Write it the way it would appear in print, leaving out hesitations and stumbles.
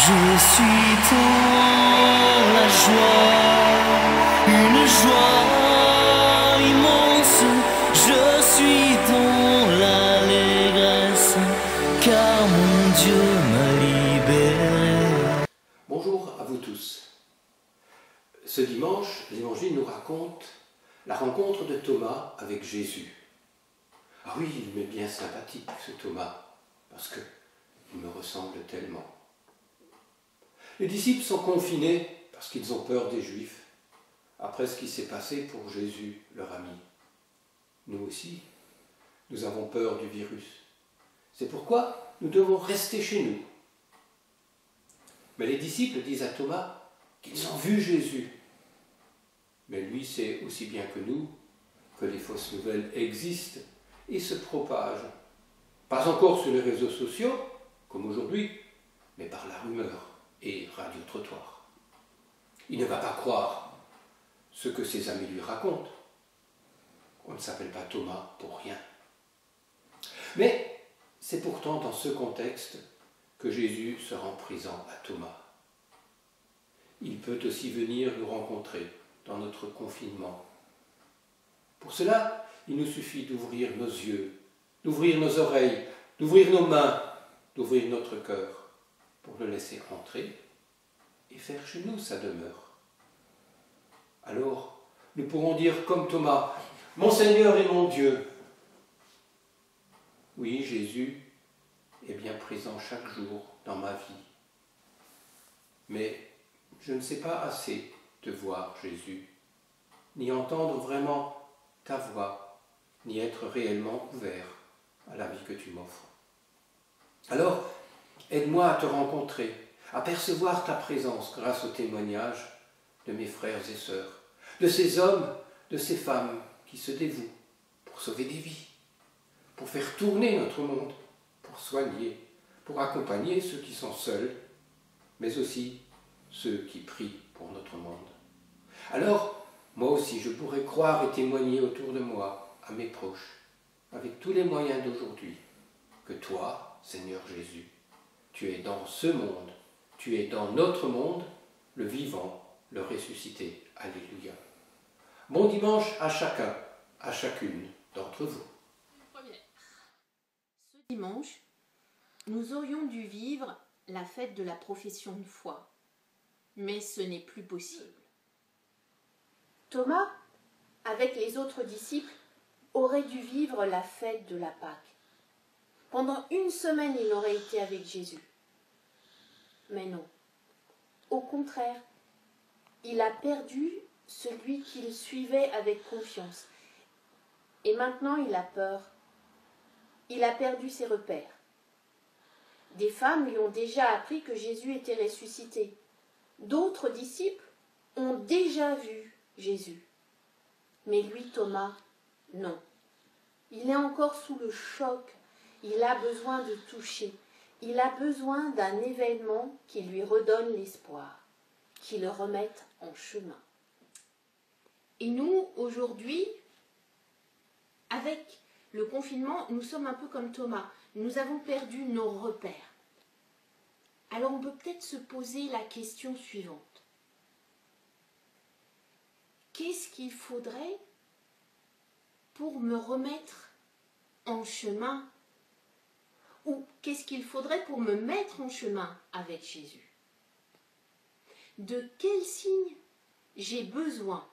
Je suis dans la joie, une joie immense. Je suis dans l'allégresse, car mon Dieu m'a libéré. Bonjour à vous tous. Ce dimanche, l'Évangile nous raconte la rencontre de Thomas avec Jésus. Ah oui, il m'est bien sympathique ce Thomas, parce qu'il me ressemble tellement. Les disciples sont confinés parce qu'ils ont peur des Juifs, après ce qui s'est passé pour Jésus, leur ami. Nous aussi, nous avons peur du virus. C'est pourquoi nous devons rester chez nous. Mais les disciples disent à Thomas qu'ils ont vu Jésus. Mais lui sait aussi bien que nous que les fausses nouvelles existent et se propagent. Pas encore sur les réseaux sociaux, comme aujourd'hui, mais par la rumeur et radio-trottoir. Il ne va pas croire ce que ses amis lui racontent. On ne s'appelle pas Thomas pour rien. Mais c'est pourtant dans ce contexte que Jésus se rend présent à Thomas. Il peut aussi venir nous rencontrer dans notre confinement. Pour cela, il nous suffit d'ouvrir nos yeux, d'ouvrir nos oreilles, d'ouvrir nos mains, d'ouvrir notre cœur pour le laisser entrer et faire chez nous sa demeure. Alors, nous pourrons dire comme Thomas, « Mon Seigneur et mon Dieu ». Oui, Jésus est bien présent chaque jour dans ma vie. Mais je ne sais pas assez te voir, Jésus, ni entendre vraiment ta voix, ni être réellement ouvert à la vie que tu m'offres. Alors, aide-moi à te rencontrer, à percevoir ta présence grâce au témoignage de mes frères et sœurs, de ces hommes, de ces femmes qui se dévouent pour sauver des vies, pour faire tourner notre monde, pour soigner, pour accompagner ceux qui sont seuls, mais aussi ceux qui prient pour notre monde. Alors, moi aussi, je pourrais croire et témoigner autour de moi, à mes proches, avec tous les moyens d'aujourd'hui, que toi, Seigneur Jésus, tu es dans ce monde, tu es dans notre monde, le vivant, le ressuscité. Alléluia. Bon dimanche à chacun, à chacune d'entre vous. Ce dimanche, nous aurions dû vivre la fête de la profession de foi, mais ce n'est plus possible. Thomas, avec les autres disciples, aurait dû vivre la fête de la Pâque. Pendant une semaine, il aurait été avec Jésus. Mais non. Au contraire, il a perdu celui qu'il suivait avec confiance. Et maintenant, il a peur. Il a perdu ses repères. Des femmes lui ont déjà appris que Jésus était ressuscité. D'autres disciples ont déjà vu Jésus. Mais lui, Thomas, non. Il est encore sous le choc. Il a besoin de toucher. Il a besoin d'un événement qui lui redonne l'espoir, qui le remette en chemin. Et nous, aujourd'hui, avec le confinement, nous sommes un peu comme Thomas. Nous avons perdu nos repères. Alors on peut peut-être se poser la question suivante. Qu'est-ce qu'il faudrait pour me remettre en chemin? Ou qu'est-ce qu'il faudrait pour me mettre en chemin avec Jésus? De quel signe j'ai besoin